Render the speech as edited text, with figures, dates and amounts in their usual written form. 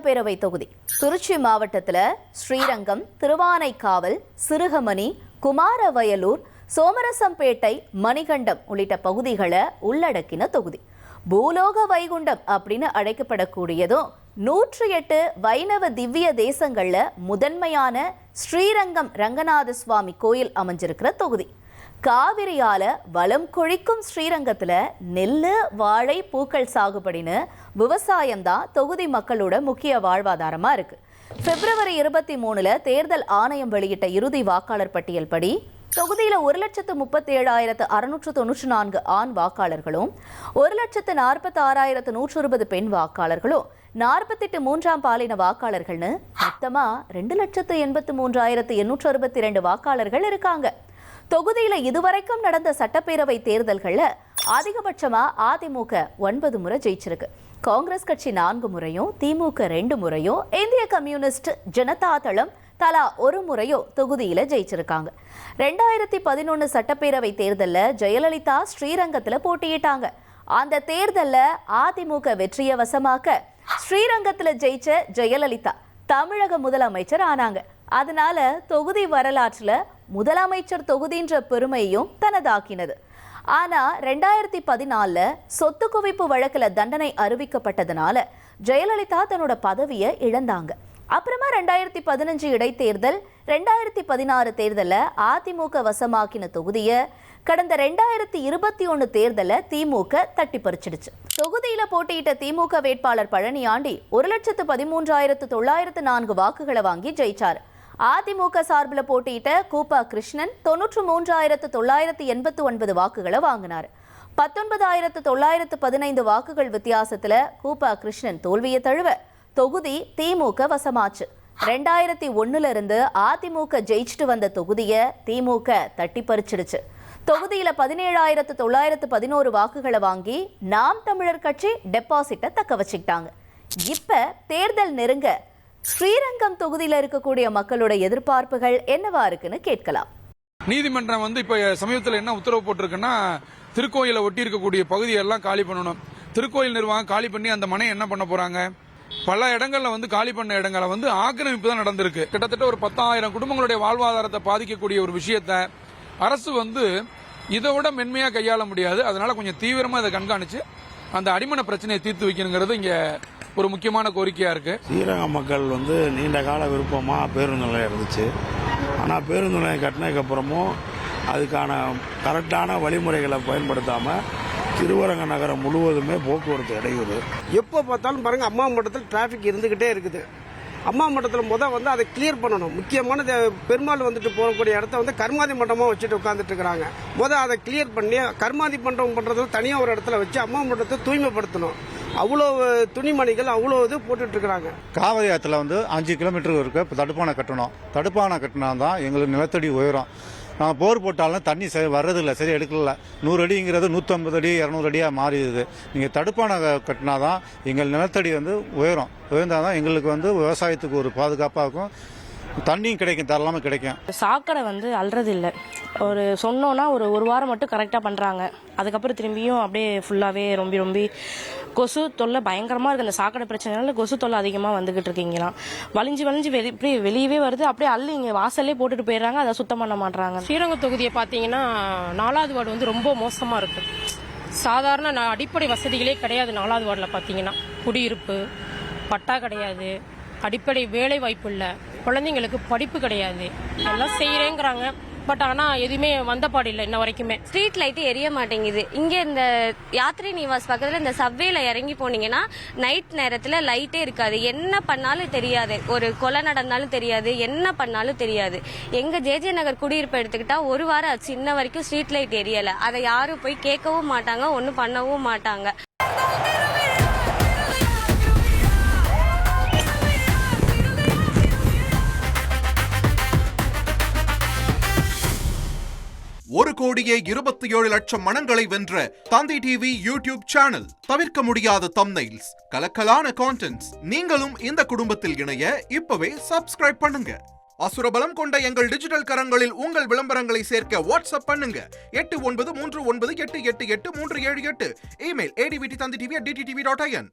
சட்டப்பேரவை தொகுதி திருச்சி மாவட்டத்தில் ஸ்ரீரங்கம், திருவானைக்காவல், சிறுகமணி, குமாரவயலூர், சோமரசம்பேட்டை, மணிகண்டம் உள்ளிட்ட பகுதிகளை உள்ளடக்கின தொகுதி. பூலோக வைகுண்டம் அப்படின்னு அழைக்கப்படக்கூடியதும் 108 வைணவ திவ்ய தேசங்கள்ல முதன்மையான ஸ்ரீரங்கம் ரங்கநாத சுவாமி கோயில் அமைஞ்சிருக்கிற தொகுதி. காவிரியால வளம் கொழிக்கும் ஸ்ரீரங்கத்துல நெல்லு, வாழை, பூக்கள் சாகுபடின்னு விவசாயம் தான் தொகுதி மக்களோட முக்கிய வாழ்வாதாரமா இருக்கு. பிப்ரவரி 23 தேர்தல் ஆணையம் வெளியிட்ட இறுதி வாக்காளர் பட்டியல் படி தொகுதியில 1,37,694 ஆண் வாக்காளர்களும் 1,46,120 பெண் வாக்காளர்களும் 48 மூன்றாம் பாலின வாக்காளர்கள்னு மொத்தமா 2,83,862 வாக்காளர்கள் இருக்காங்க. தொகுதியில இதுவரைக்கும் நடந்த சட்டப்பேரவை தேர்தல்கள்ல அதிகபட்சமா அதிமுக 9 முறை ஜெயிச்சிருக்கு. காங்கிரஸ் கட்சி 4 முறையும், திமுக 2 முறையும், இந்திய கம்யூனிஸ்ட் ஜனதா தளம் தலா 1 முறையும் தொகுதியில ஜெயிச்சிருக்காங்க. 2011 சட்டப்பேரவை தேர்தல்ல ஜெயலலிதா ஸ்ரீரங்கத்துல போட்டியிட்டாங்க. அந்த தேர்தல்ல அதிமுக வெற்றிய வசமாக்க ஸ்ரீரங்கத்துல ஜெயிச்ச ஜெயலலிதா தமிழக முதலமைச்சர் ஆனாங்க. அதனால தொகுதி வரலாற்றுல முதலமைச்சர் தொகுதின்ற பெருமையும் தனதாக்கினது. ஆனா 2014 சொத்து குவிப்பு வழக்குல தண்டனை அறிவிக்கப்பட்டதுனால ஜெயலலிதா தன்னோட பதவியை இழந்தாங்க. அப்புறமா 2015 இடைத்தேர்தல், 2016 தேர்தல அதிமுக வசமாக்கின தொகுதிய கடந்த 2021 தேர்தல திமுக தட்டி பறிச்சிடுச்சு. தொகுதியில போட்டியிட்ட திமுக வேட்பாளர் பழனியாண்டி 1,13,904 வாக்குகளை வாங்கி ஜெயிச்சார். அதிமுக சார்பில் போட்டியிட்ட கூப்பா கிருஷ்ணன் 93,989 வாக்குகளை வாங்கினார். 19,915 வாக்குகள் வித்தியாசத்துல கூப்பா கிருஷ்ணன் தோல்வியை தழுவ தொகுதி திமுக வசமாச்சு. 2001 இருந்து அதிமுக ஜெயிச்சுட்டு வந்த தொகுதியை திமுக தட்டி பறிச்சிடுச்சு. தொகுதியில 17,911 வாக்குகளை வாங்கி நாம் தமிழர் கட்சி டெபாசிட்டை தக்க வச்சுக்கிட்டாங்க. இப்ப தேர்தல் நெருங்க ஸ்ரீரங்கம் தொகுதியில இருக்கக்கூடிய மக்களோட எதிர்பார்ப்புகள் என்னவா இருக்குன்னு கேட்கலாம். நீதிமன்றம் இப்ப சமீபத்தில் என்ன உத்தரவு போட்டிருக்குன்னா, திருக்கோயிலை ஒட்டி இருக்கக்கூடிய பகுதியெல்லாம் காலி பண்ணணும். திருக்கோயில் நிர்வாகம் காலி பண்ணி அந்த மனை என்ன பண்ண போறாங்க? பல இடங்கள்ல காலி பண்ண இடங்களை ஆக்கிரமிப்பு தான் நடந்திருக்கு. கிட்டத்தட்ட ஒரு 10,000 குடும்பங்களுடைய வாழ்வாதாரத்தை பாதிக்கக்கூடிய ஒரு விஷயத்த அரசு இதை விட மென்மையா கையாள முடியாது. அதனால கொஞ்சம் தீவிரமா இதை கண்காணிச்சு அந்த அடிமன பிரச்சனையை தீர்த்து வைக்கணுங்கிறது இங்க ஒரு முக்கியமான கோரிக்கையா இருக்கு. ஸ்ரீரங்கம் மக்கள் நீண்ட கால விருப்பமா பேருந்து நிலையம் இருந்துச்சு. ஆனா பேருந்து நிலையம் கட்டினதுக்கு அப்புறமும் அதுக்கான கரெக்டான வழிமுறைகளை பயன்படுத்தாம திருவரங்க நகரம் முழுவதுமே போக்குவரத்து இடையூறு. எப்போ பார்த்தாலும் பாருங்க, அம்மா மண்டலத்தில் டிராபிக் இருந்துகிட்டே இருக்குது. அம்மா மண்டலத்தில் அதை கிளியர் பண்ணணும். முக்கியமான பெருமாள் போகக்கூடிய இடத்த கர்மாதி மண்டபமாக வச்சுட்டு உட்காந்துட்டு இருக்கிறாங்க. அதை கிளியர் பண்ணி கர்மாதி மண்டபம் பண்றதுல தனியாக ஒரு இடத்துல வச்சு அம்மா மண்டலத்தை தூய்மைப்படுத்தணும். அவ்வளோ துணிமணிகள் அவ்வளோ இது போட்டுட்டு இருக்கிறாங்க. காவிரி ஆற்றுல 5 கிலோமீட்டர் இருக்க தடுப்பானை கட்டணும். தடுப்பானை கட்டினா தான் எங்களுக்கு நிலத்தடி உயரம். நாங்கள் போர் போட்டாலும் தண்ணி வர்றதில்லை, சரி எடுக்கல. 100 அடிங்கிறது 150 அடி 200 அடியாக மாறிடுது. நீங்கள் தடுப்பானை கட்டினா தான் எங்கள் நிலத்தடி உயரும். உயர்ந்தால் தான் எங்களுக்கு விவசாயத்துக்கு ஒரு பாதுகாப்பாக இருக்கும். தண்ணியும் கிடைக்கும், தரலாமல் கிடைக்கும். சாக்கடை அல்றது இல்லை. ஒரு சொன்னோன்னா ஒரு வாரம் மட்டும் கரெக்டாக பண்ணுறாங்க. அதுக்கப்புறம் திரும்பியும் அப்படியே ஃபுல்லாகவே ரொம்ப கொசு தொல்லை பயங்கரமாக இருக்குது. அந்த சாக்கடை பிரச்சனைனால கொசு தொல்லை அதிகமாக வந்துகிட்டு இருக்கீங்களாம். வலிஞ்சு இப்படி வெளியவே வருது. அப்படியே அள்ளி இங்கே வாசல்லே போட்டுட்டு போயிடுறாங்க. அதை சுத்தம் பண்ண மாட்டாங்க. ஸ்ரீரங்க தொகுதியை பார்த்தீங்கன்னா 4வது வார்டு ரொம்ப மோசமாக இருக்கு. சாதாரண அடிப்படை வசதிகளே கிடையாது. 4வது வார்டில் பார்த்தீங்கன்னா குடியிருப்பு பட்டா கிடையாது, அடிப்படை வேலை வாய்ப்பு இல்லை, குழந்தைங்களுக்கு படிப்பு கிடையாது. எல்லாம் செய்யறேங்கிறாங்க, பட் ஆனா எதுவுமே வந்தபாடு இல்லை இன்ன வரைக்குமே. ஸ்ட்ரீட் லைட் எரிய மாட்டேங்குது. இங்க இந்த யாத்ரி நிவாஸ் பக்கத்துல இந்த சப்வேல இறங்கி போனீங்கன்னா நைட் நேரத்துல லைட்டே இருக்காது. என்ன பண்ணாலும் தெரியாது, ஒரு கொலை நடந்தாலும் தெரியாது, என்ன பண்ணாலும் தெரியாது. எங்க ஜேஜே நகர் குடியிருப்பு எடுத்துக்கிட்டா 1 வாரம் ஆச்சு, இன்ன வரைக்கும் ஸ்ட்ரீட் லைட் எரியல. அதை யாரும் போய் கேட்கவும் மாட்டாங்க, ஒன்னும் பண்ணவும் மாட்டாங்க. ஒரு கோடியே 27 லட்சம் மனங்களை வென்ற தந்தி டிவி யூடியூப் சேனல். தவிர்க்க முடியாத தம்ப்நெயில்ஸ், கலக்கலான கான்டென்ட்ஸ். நீங்களும் இந்த குடும்பத்தில் இணைய இப்பவே சப்ஸ்கிரைப் பண்ணுங்க. அசுரபலம் கொண்ட எங்கள் டிஜிட்டல் கரங்களில் உங்கள் விளம்பரங்களை சேர்க்க வாட்ஸ்அப் பண்ணுங்க. 893988883778. Email advtthanditv@dttv.in.